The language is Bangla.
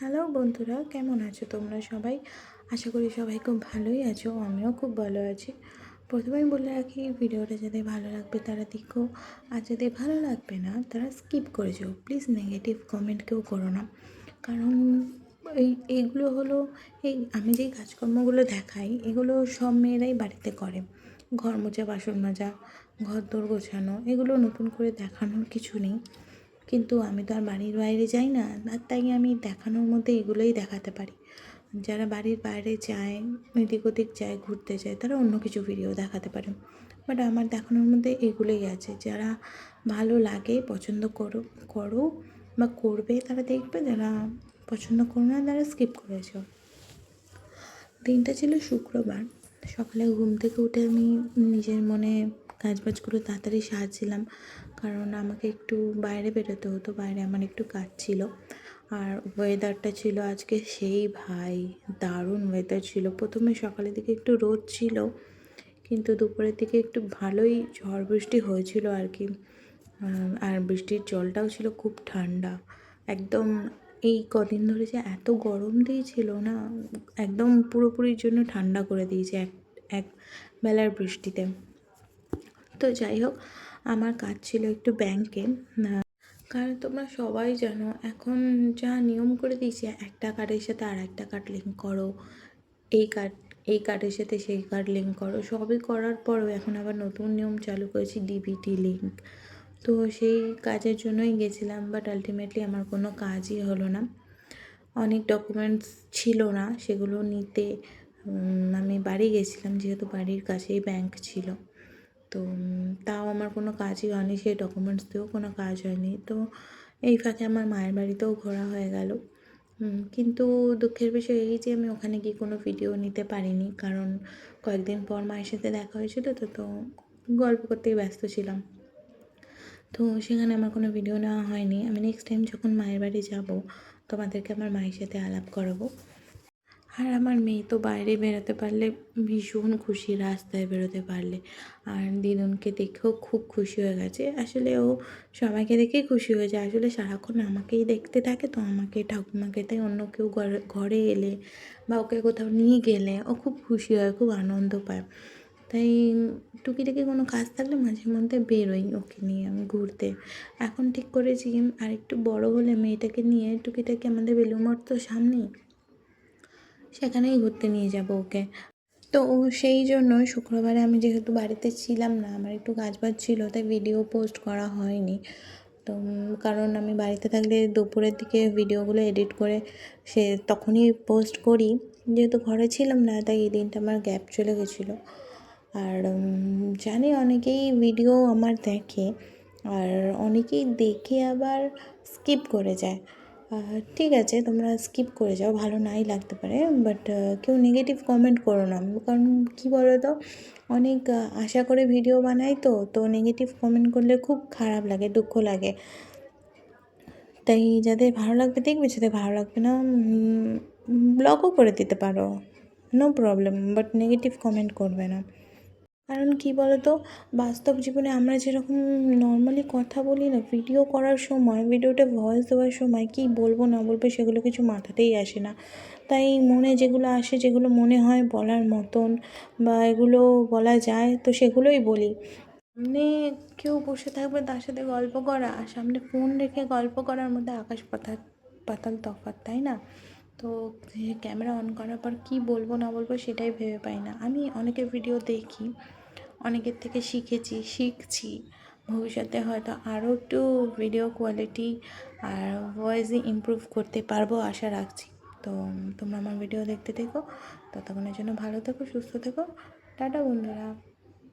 হ্যালো বন্ধুরা, কেমন আছো তোমরা সবাই? আশা করি সবাই খুব ভালোই আছো। আমিও খুব ভালো আছি। প্রথমেই বলে রাখি, ভিডিওটা যাদের ভালো লাগবে তারা দেখো, আর যাদের ভালো লাগবে না তারা স্কিপ করে যাও। প্লিজ নেগেটিভ কমেন্ট কেউ করো না, কারণ এইগুলো হলো, আমি যেই কাজকর্মগুলো দেখাই এগুলো সব মেয়েরাই বাড়িতে করে। ঘর মোছা, বাসন মাজা, ঘর দোর গোছানো, এগুলো নতুন করে দেখানোর কিছু নেই। কিন্তু আমি তো আর বাড়ির বাইরে যাই না, আর তাই আমি দেখানোর মধ্যে এগুলোই দেখাতে পারি। যারা বাড়ির বাইরে যায়, এদিক ওদিক যায়, ঘুরতে যায়, তারা অন্য কিছু ভিডিও দেখাতে পারে। বাট আমার দেখানোর মধ্যে এগুলোই আছে। যারা ভালো লাগে, পছন্দ করো করো বা করবে তারা দেখবে, যারা পছন্দ করো না তারা স্কিপ করেছো। দিনটা ছিল শুক্রবার। সকালে ঘুম থেকে উঠে আমি নিজের মনে কাজবাজগুলো তাড়াতাড়ি সারছিলাম, কারণ আমাকে একটু বাইরে বেরোতে হতো। বাইরে আমার একটু কাজ ছিল। আর ওয়েদারটা ছিল আজকে সেই ভাই, দারুণ ওয়েদার ছিল। প্রথমে সকালের দিকে একটু রোদ ছিল, কিন্তু দুপুরের দিকে একটু ভালোই ঝড় বৃষ্টি হয়েছিল আর কি। আর বৃষ্টির জলটাও ছিল খুব ঠান্ডা একদম। এই কদিন ধরে যে এত গরম দিয়েছিল না, একদম পুরোপুরির জন্য ঠান্ডা করে দিয়েছে এক বেলার বৃষ্টিতে। তো যাই হোক, আমার কাজ ছিল একটু ব্যাংকে। কারণ তোমরা সবাই জানো এখন যা নিয়ম করে দিয়েছে, একটা কার্ডের সাথে আর একটা কার্ড লিঙ্ক করো, এই কার্ডের সাথে সেই কার্ড লিঙ্ক করো, সবই করার পরও এখন আবার নতুন নিয়ম চালু করেছি, ডিবিটি লিঙ্ক। তো সেই কাজের জন্যই গেছিলাম, বাট আলটিমেটলি আমার কোনো কাজই হলো না। অনেক ডকুমেন্টস ছিল না, সেগুলো নিতে আমি বাড়ি গেছিলাম, যেহেতু বাড়ির কাছেই ব্যাংক ছিল। তো তাও আমার কোনো কাজই হয়নি, সেই ডকুমেন্টস দিয়েও কোনো কাজ হয়নি। তো এই ফাঁকে আমার মায়ের বাড়িতেও ঘোরা হয়ে গেল। কিন্তু দুঃখের বিষয় এই যে আমি ওখানে গিয়ে কোনো ভিডিও নিতে পারিনি, কারণ কয়েকদিন পর মায়ের সাথে দেখা হয়েছিল, তো গল্প করতেই ব্যস্ত ছিলাম। তো সেখানে আমার কোনো ভিডিও নেওয়া হয়নি। আমি নেক্সট টাইম যখন মায়ের বাড়ি যাব, তোমাদেরকে আমার মায়ের সাথে আলাপ করাবো। আর আমার মেয়ে তো বাইরে বেরোতে পারলে ভীষণ খুশি, রাস্তায় বেরোতে পারলে। আর দিদুনকে দেখেও খুব খুশি হয়ে গেছে। আসলে ও সবাইকে দেখেই খুশি হয়ে যায়, আসলে সারাক্ষণ আমাকেই দেখতে থাকে, তো আমাকে, ঠাকুমাকে, তাই অন্য কেউ ঘরে এলে বা ওকে কোথাও নিয়ে গেলে ও খুব খুশি হয়, খুব আনন্দ পায়। তাই টুকিটাকি কোনো কাজ থাকলে মাঝে মধ্যে বেরোই ওকে নিয়ে আমি ঘুরতে। এখন ঠিক করেছি আর একটু বড় হলে মেয়েটাকে নিয়ে টুকিটাকি আমাদের বেলুড়মঠ তো সামনেই, সেখানেই ঘুরতে নিয়ে যাব ওকে। তো সেই জন্য শুক্রবারে আমি যেহেতু বাড়িতে ছিলাম না, আমার একটু কাজবাজ ছিল, তাই ভিডিও পোস্ট করা হয়নি। তো কারণ আমি বাড়িতে থাকলে দুপুরের দিকে ভিডিওগুলো এডিট করে তখনই পোস্ট করি, যেহেতু ঘরে ছিলাম না, তাই এই দিনটা আমার গ্যাপ চলে গেছিলো। আর জানি অনেকেই ভিডিও আমার দেখে, আর অনেকেই দেখে আবার স্কিপ করে যায়। ঠিক আছে, তোমরা স্কিপ করে যাও, ভালো নাই লাগতে পারে, বাট কেউ নেগেটিভ কমেন্ট করো না। কারণ কী বলো তো, অনেক আশা করে ভিডিও বানাই, তো নেগেটিভ কমেন্ট করলে খুব খারাপ লাগে, দুঃখ লাগে। তাই যাদের ভালো লাগবে দেখবে, যাদের ভালো লাগবে না ব্লকও করে দিতে পারো, no problem, but negative comment করবে না। কারণ কী বলো তো, বাস্তব জীবনে আমরা যেরকম নর্মালি কথা বলি না, ভিডিও করার সময়, ভিডিওটা ভয়েস দেওয়ার সময় কী বলবো না বলবো সেগুলো কিছু মাথাতেই আসে না। তাই মনে যেগুলো আসে, যেগুলো মনে হয় বলার মতন বা এগুলো বলা যায়, তো সেগুলোই বলি। সামনে কেউ বসে থাকবে, তার সাথে গল্প করা আর সামনে ফোন রেখে গল্প করার মধ্যে আকাশ পাতাল তফাৎ, তাই না? তো ক্যামেরা অন করার পর কী বলবো না বলবো সেটাই ভেবে পাই না। আমি অনেকের ভিডিও দেখি, অনেকের থেকে শিখছি। ভবিষ্যতে হয়তো আরও একটু ভিডিও কোয়ালিটি আর ভয়েসে ইমপ্রুভ করতে পারবো আশা রাখছি। তো তোমরা আমার ভিডিও দেখতে থেকো, ততক্ষণের জন্য ভালো থেকো, সুস্থ থেকো। টাটা বন্ধুরা।